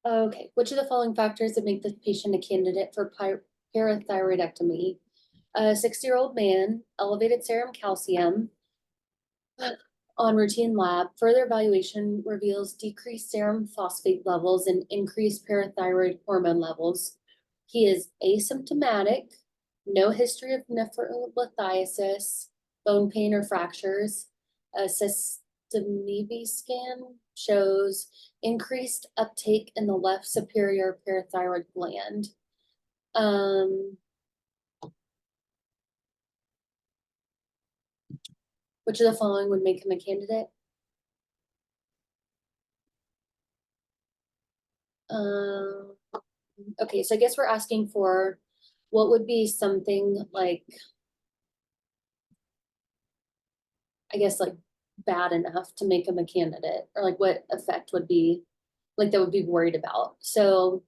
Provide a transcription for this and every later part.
Okay, which of the following factors would make the patient a candidate for parathyroidectomy? A 60-year-old man, elevated serum calcium on routine lab. Further evaluation reveals decreased serum phosphate levels and increased parathyroid hormone levels. He is asymptomatic, no history of nephrolithiasis, bone pain or fractures. A systemic scan shows increased uptake in the left superior parathyroid gland. Which of the following would make him a candidate? Okay, so I guess we're asking for what would be something like, I guess like bad enough to make him a candidate, or like what effect would be like that would be worried about. So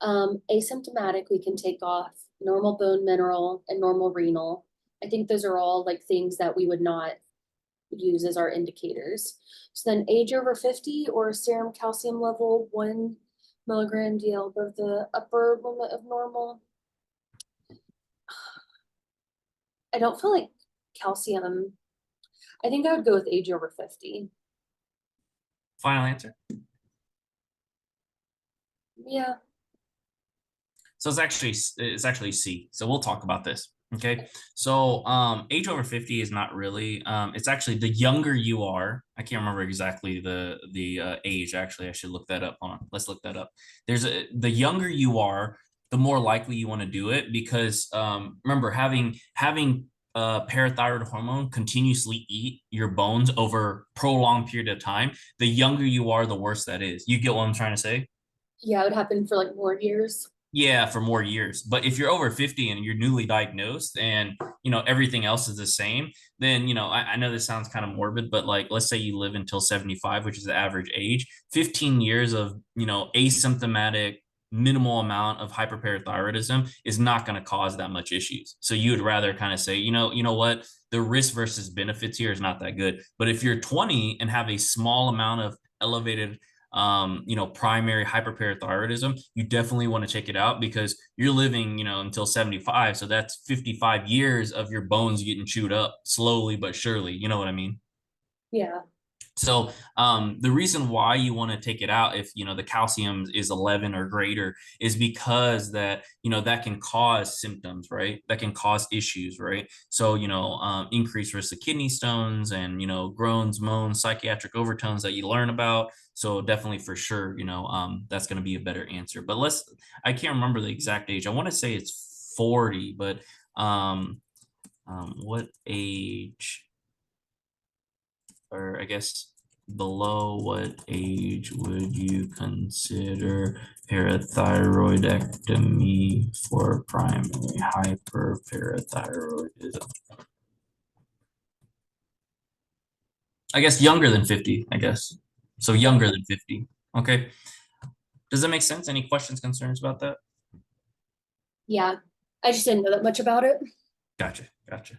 asymptomatic, we can take off normal bone mineral and normal renal. I think those are all like things that we would not use as our indicators. So then age over 50 or serum calcium level 1 milligram DL above the upper limit of normal. I don't feel like calcium. I think I would go with age over 50. Final answer. Yeah. So it's actually C. So we'll talk about this. Okay. So age over 50 is not really it's actually the younger you are. I can't remember exactly the age. Actually, I should look that up. Hold on. Let's look that up. The younger you are, the more likely you want to do it because remember having parathyroid hormone continuously eat your bones over prolonged period of time, the younger you are, the worse that is. You get what I'm trying to say? Yeah, it would happen for like more years. Yeah, for more years. But if you're over 50 and you're newly diagnosed and everything else is the same, then I know this sounds kind of morbid, but like let's say you live until 75, which is the average age, 15 years of asymptomatic minimal amount of hyperparathyroidism is not going to cause that much issues. So you would rather kind of say, you know what, the risk versus benefits here is not that good. But if you're 20 and have a small amount of elevated primary hyperparathyroidism, you definitely want to check it out because you're living, until 75. So that's 55 years of your bones getting chewed up slowly but surely. You know what I mean? Yeah. So the reason why you want to take it out if the calcium is 11 or greater is because that can cause symptoms, right? That can cause issues, right? So increased risk of kidney stones and groans, moans, psychiatric overtones that you learn about. So definitely for sure, that's going to be a better answer. But I can't remember the exact age. I want to say it's 40, but what age? Or I guess below what age would you consider parathyroidectomy for primary hyperparathyroidism? I guess younger than 50, I guess. So younger than 50. Okay. Does that make sense? Any questions, concerns about that? Yeah. I just didn't know that much about it. Gotcha. Gotcha.